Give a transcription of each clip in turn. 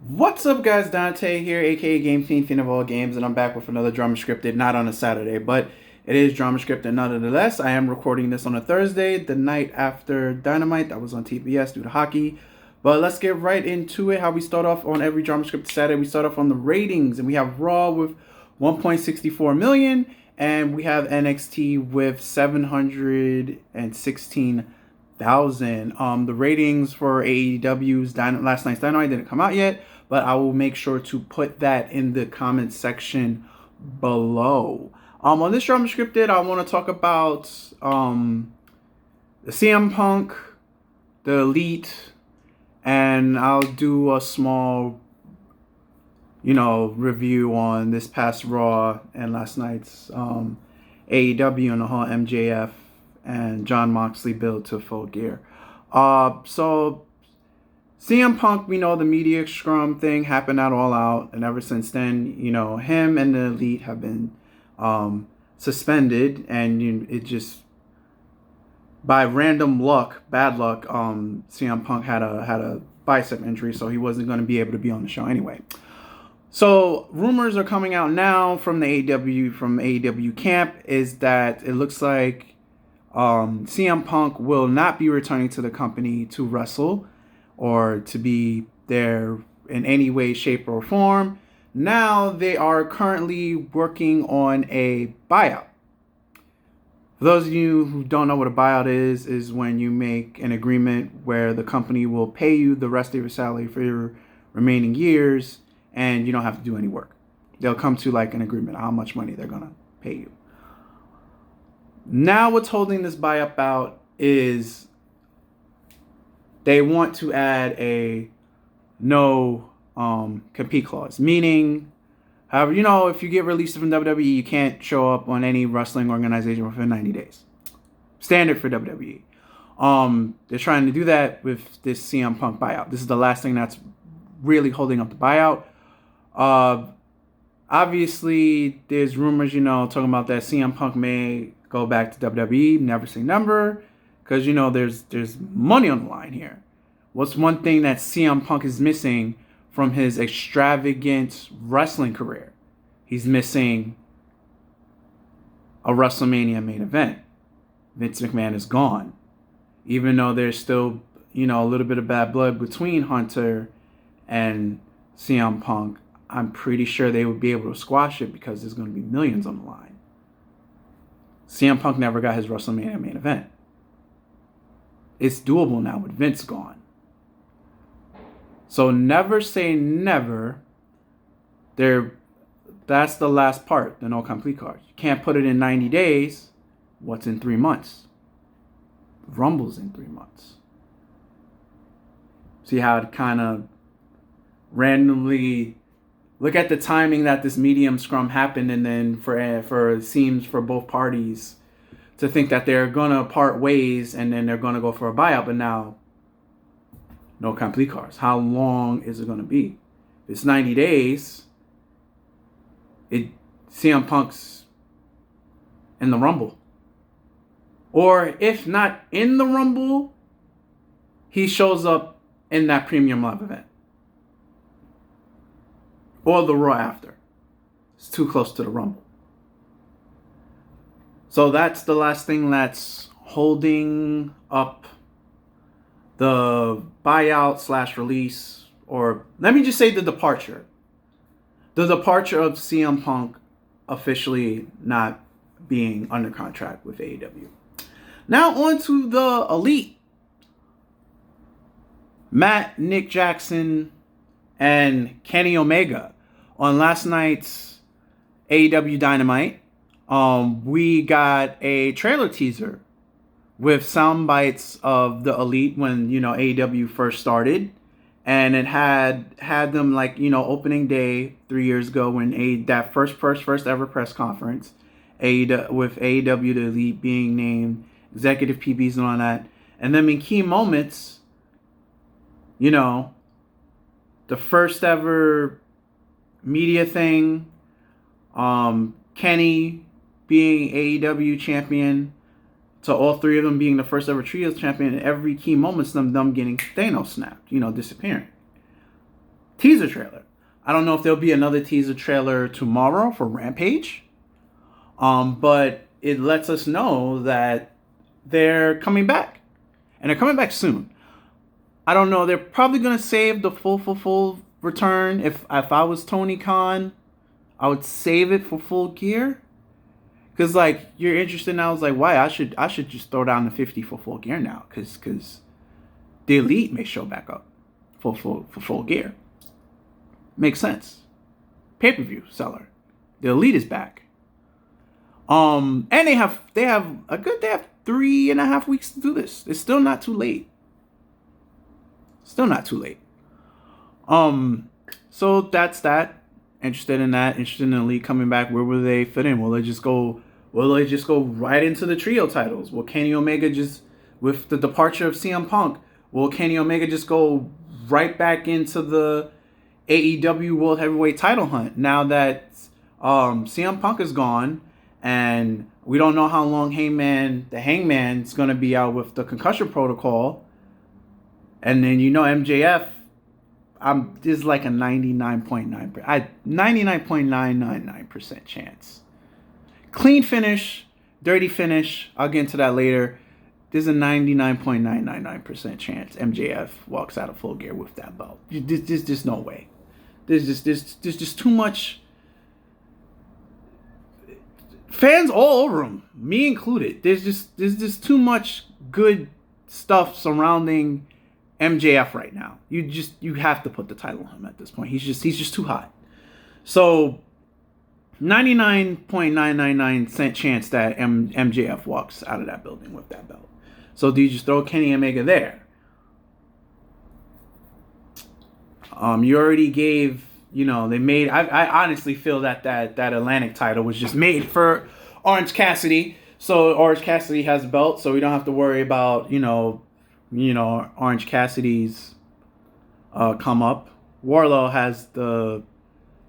What's up, guys? Dante here, aka Game Fiend of all games, and I'm back with another Dramascripted, not on a Saturday, but it is Dramascripted nonetheless. I am recording this on a Thursday, the night after Dynamite that was on TBS due to hockey. But let's get right into it. How we start off on every Dramascripted Saturday, we start off on the ratings, and we have Raw with 1.64 million, and we have NXT with 716,000. The ratings for AEW's last night's Dynamite didn't come out yet, but I will make sure to put that in the comment section below. On this Dramascripted, I want to talk about the CM Punk, the Elite, and I'll do a small, review on this past Raw and last night's AEW and the whole MJF and Jon Moxley build to Full Gear. So CM Punk, we know the media scrum thing happened at All Out, and ever since then, him and the Elite have been suspended, and it just, by random luck, bad luck, CM Punk had a bicep injury, so he wasn't going to be able to be on the show anyway. So rumors are coming out now from the AEW camp is that it looks like CM Punk will not be returning to the company to wrestle or to be there in any way, shape, or form. Now they are currently working on a buyout. For those of you who don't know what a buyout is when you make an agreement where the company will pay you the rest of your salary for your remaining years and you don't have to do any work. They'll come to like an agreement on how much money they're going to pay you. Now what's holding this buyout out is they want to add a no compete clause, meaning, however, if you get released from WWE, you can't show up on any wrestling organization within 90 days. Standard for WWE. They're trying to do that with this CM Punk buyout. This is the last thing that's really holding up the buyout. Obviously, there's rumors, talking about that CM Punk may go back to WWE, never say never, because, there's money on the line here. What's one thing that CM Punk is missing from his extravagant wrestling career? He's missing a WrestleMania main event. Vince McMahon is gone. Even though there's still, a little bit of bad blood between Hunter and CM Punk, I'm pretty sure they would be able to squash it because there's going to be millions on the line. CM Punk never got his WrestleMania main event. It's doable now with Vince gone. So never say never. That's the last part, the no complete card. You can't put it in 90 days. What's in 3 months? Rumble's in 3 months. See how it kind of randomly, look at the timing that this medium scrum happened, and then for it seems for both parties to think that they're gonna part ways and then they're gonna go for a buyout, but now no complete cards. How long is it gonna be? If it's 90 days, CM Punk's in the Rumble. Or if not in the Rumble, he shows up in that premium live event. Or the Raw after. It's too close to the Rumble. So that's the last thing that's holding up the buyout / release, or let me just say the departure. The departure of CM Punk officially not being under contract with AEW. Now on to the Elite. Matt, Nick Jackson, and Kenny Omega. On last night's AEW Dynamite, we got a trailer teaser with sound bites of the Elite when, AEW first started. And it had them opening day 3 years ago when that first ever press conference, with AEW the Elite being named executive PBs and all that. And then in key moments, the first ever media thing, Kenny being AEW champion, to all three of them being the first ever trios champion, and every key moment's them getting Thanos snapped, disappearing. teaser trailer. I don't know if there'll be another teaser trailer tomorrow for Rampage. But it lets us know that they're coming back. And they're coming back soon. I don't know. They're probably going to save the full return. If I was Tony Khan, I would save it for Full Gear. Because, like, you're interested now. I was like, why? I should just throw down the 50 for Full Gear now. Because the Elite may show back up for Full Gear. Makes sense. Pay-per-view seller. The Elite is back. And they have 3.5 weeks to do this. It's still not too late. So that's that. Interested in that. Interested in the Elite coming back. Where will they fit in? Will they just go right into the trio titles? Will Kenny Omega just, with the departure of CM Punk, will Kenny Omega just go right back into the AEW World Heavyweight title hunt now that CM Punk is gone? And we don't know how long the Hangman's going to be out with the concussion protocol. And then, MJF, there's like a 99.999% chance. Clean finish, dirty finish. I'll get into that later. There's a 99.999% chance MJF walks out of Full Gear with that belt. There's just no way. There's just too much. Fans all over him, me included. There's just too much good stuff surrounding MJF right now. You have to put the title on him at this point. He's just too hot. So 99.999% chance that MJF walks out of that building with that belt. So do you just throw Kenny Omega there? You already gave. They made. I honestly feel that Atlantic title was just made for Orange Cassidy. So Orange Cassidy has a belt, so we don't have to worry about Orange Cassidy's come up. Wardlow has the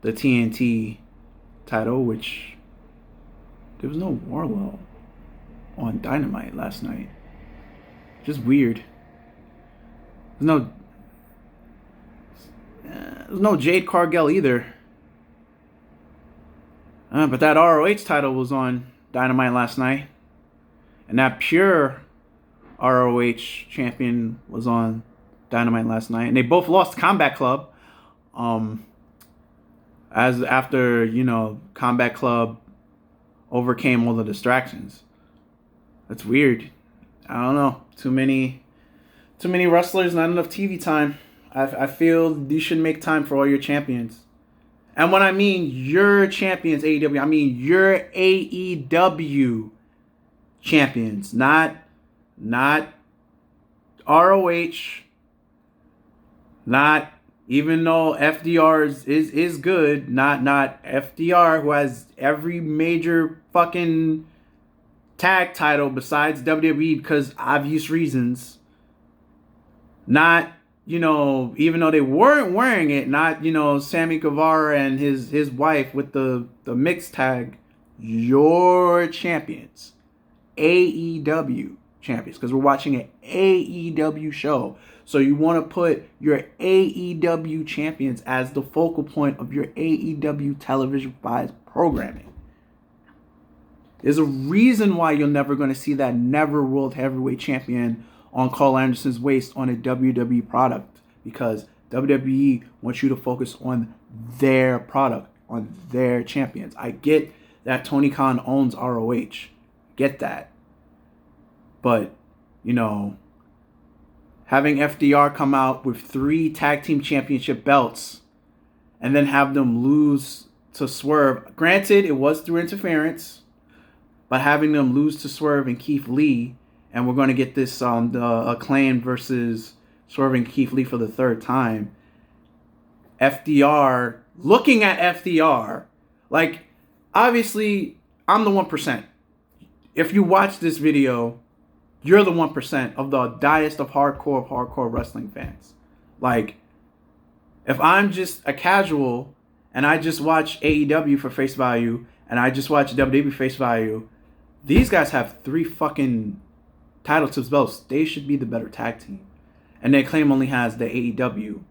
TNT title, which there was no Wardlow on Dynamite last night. Just weird. There's no Jade Cargill either. But that ROH title was on Dynamite last night. And that pure ROH champion was on Dynamite last night. And they both lost to Combat Club. After Combat Club overcame all the distractions. That's weird. I don't know. Too many wrestlers, not enough TV time. I feel you should make time for all your champions. And when I mean your champions, AEW, I mean your AEW champions. Not ROH. Not, even though FDR is good, not FDR, who has every major fucking tag title besides WWE because obvious reasons. Not, even though they weren't wearing it, not, Sammy Guevara and his wife with the mixed tag, your champions, AEW champions, because we're watching an AEW show. So you want to put your AEW champions as the focal point of your AEW television programming. There's a reason why you're never going to see that never World Heavyweight Champion on Carl Anderson's waist on a WWE product, because WWE wants you to focus on their product, on their champions. I get that Tony Khan owns ROH. Get that. But, having FDR come out with 3 tag team championship belts and then have them lose to Swerve. Granted, it was through interference, but having them lose to Swerve and Keith Lee, and we're going to get this the Acclaim versus Swerve and Keith Lee for the 3rd time. FDR, looking at FDR, like, obviously, I'm the 1%. If you watch this video, you're the 1% of the diest of hardcore wrestling fans. Like, if I'm just a casual and I just watch AEW for face value and I just watch WWE face value, these guys have 3 fucking title tips belts. They should be the better tag team. And their claim only has the AEW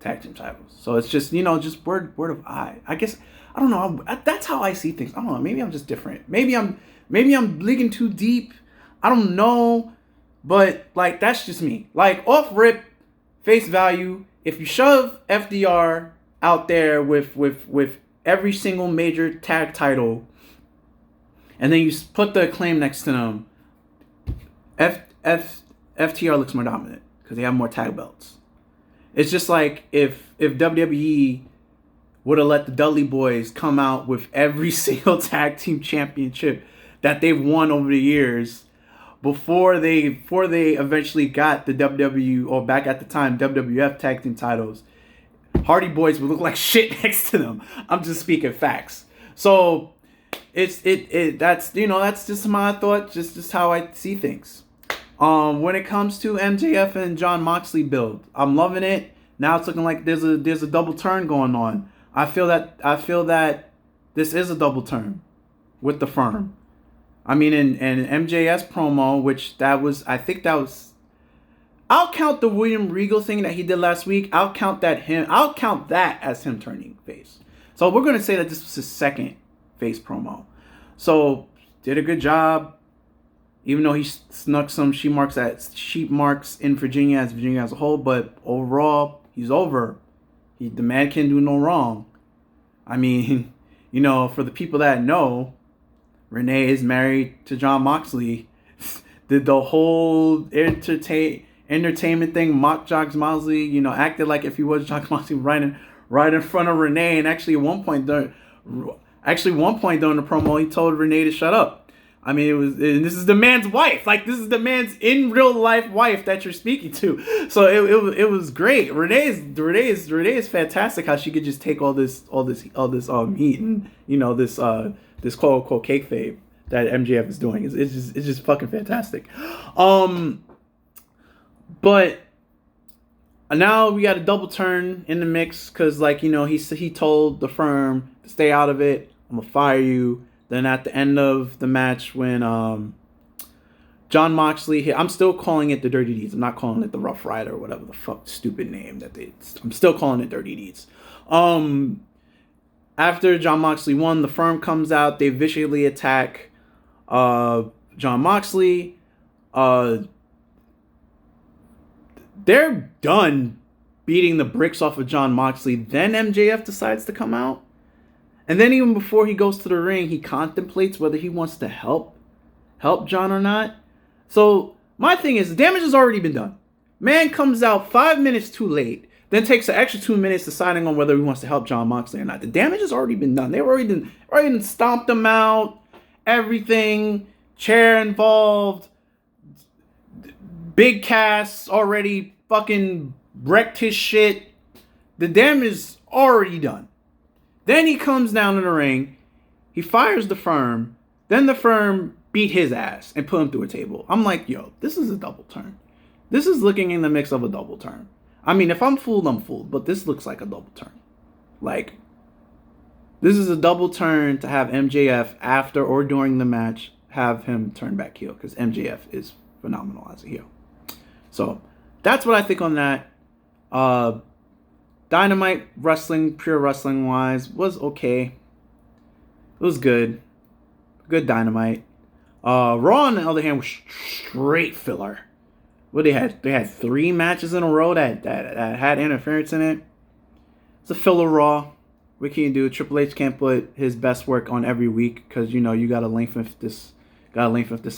tag team titles. So it's just, just word of eye. I guess, I don't know. That's how I see things. I don't know. Maybe I'm just different. Maybe I'm digging too deep. I don't know. But, like, that's just me. Like, off rip, face value, if you shove FDR out there with every single major tag title, and then you put the Acclaim next to them, FTR looks more dominant because they have more tag belts. It's just like if WWE would have let the Dudley Boys come out with every single tag team championship that they've won over the years before they eventually got the WWE, or back at the time WWF tag team titles, Hardy Boys would look like shit next to them. I'm just speaking facts. So that's just my thought, just how I see things. When it comes to MJF and Jon Moxley build, I'm loving it. Now it's looking like there's a double turn going on. I feel that this is a double turn with the Firm. I mean, in MJF's promo, I'll count the William Regal thing that he did last week. I'll count that as him turning face. So we're gonna say that this was his second face promo. So did a good job. Even though he snuck some sheep marks in Virginia as a whole, but overall, he's over. The man can do no wrong. I mean, for the people that know, Renee is married to Jon Moxley. Did the whole entertainment thing, mock Jon Moxley, acted like if he was Jon Moxley right in front of Renee. And actually, at one point during the promo, he told Renee to shut up. I mean, and this is the man's wife. Like, this is the man's in real life wife that you're speaking to. So it was great. Renee is fantastic. How she could just take all this heat and this quote unquote kayfabe that MJF is doing. It's just fucking fantastic. But now we got a double turn in the mix because, he told the Firm to stay out of it. I'm gonna fire you. Then at the end of the match, when Jon Moxley hit, I'm still calling it the Dirty Deeds. I'm not calling it the Rough Rider or whatever the fuck stupid name I'm still calling it Dirty Deeds. After Jon Moxley won, the Firm comes out. They viciously attack Jon Moxley. They're done beating the bricks off of Jon Moxley. Then MJF decides to come out. And then even before he goes to the ring, he contemplates whether he wants to help Jon or not. So my thing is, the damage has already been done. Man comes out 5 minutes too late, then takes an extra 2 minutes deciding on whether he wants to help Jon Moxley or not. The damage has already been done. They've already stomped him out, everything, chair involved, Big Cass already fucking wrecked his shit. The damage is already done. Then he comes down in the ring. He fires the Firm. Then the Firm beat his ass and put him through a table. I'm like, yo, this is a double turn. This is looking in the mix of a double turn. I mean, if I'm fooled, I'm fooled. But this looks like a double turn. Like, this is a double turn to have MJF after or during the match have him turn back heel. Because MJF is phenomenal as a heel. So, that's what I think on that. Dynamite wrestling, pure wrestling wise, was okay. It was good. Good Dynamite. Raw, on the other hand, was straight filler. What they had 3 matches in a row that had interference in it. It's a filler Raw. What can you do? Triple H can't put his best work on every week because you gotta lengthen this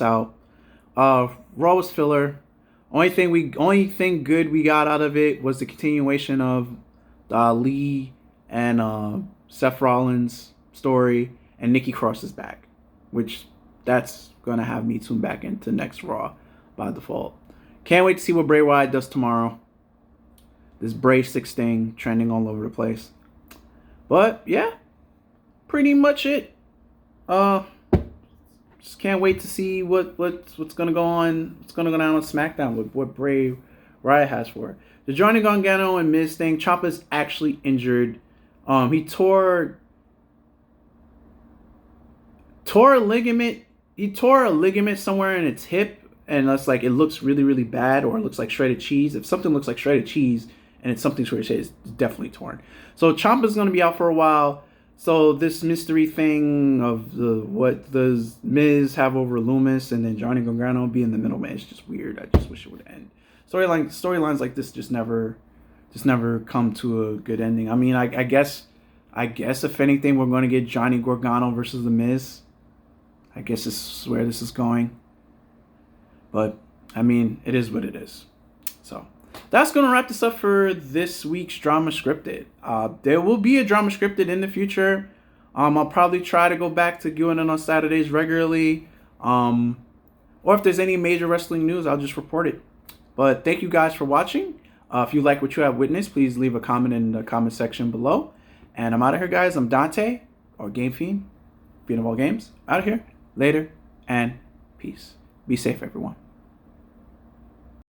out. Raw was filler. Only thing good we got out of it was the continuation of Lee and Seth Rollins story, and Nikki Cross is back, which that's gonna have me tune back into next Raw by default. Can't wait to see what Bray Wyatt does tomorrow. This Bray 6 thing trending all over the place. But yeah, pretty much it. Just can't wait to see what's gonna go on. What's gonna go down on SmackDown with what Bray Wyatt has for it. The Johnny Gargano and Miz thing. Ciampa's actually injured. He tore a ligament. He tore a ligament somewhere in its hip, and that's like it looks really, really bad, or it looks like shredded cheese. If something looks like shredded cheese, and it's something Switch is definitely torn. So Ciampa's going to be out for a while. So this mystery thing of what does Miz have over Loomis, and then Johnny Gargano be in the middle, man, it's just weird. I just wish it would end. Storylines like this just never come to a good ending. I mean, I guess if anything, we're going to get Johnny Gargano versus the Miz. I guess this is where this is going. But I mean, it is what it is. So that's going to wrap this up for this week's Dramascripted. There will be a Dramascripted in the future. I'll probably try to go back to doing it on Saturdays regularly. Or if there's any major wrestling news, I'll just report it. But thank you guys for watching. If you like what you have witnessed, please leave a comment in the comment section below. And I'm out of here, guys. I'm Dante, or Game Fiend, Fiend of all games. Out of here. Later, and peace. Be safe, everyone.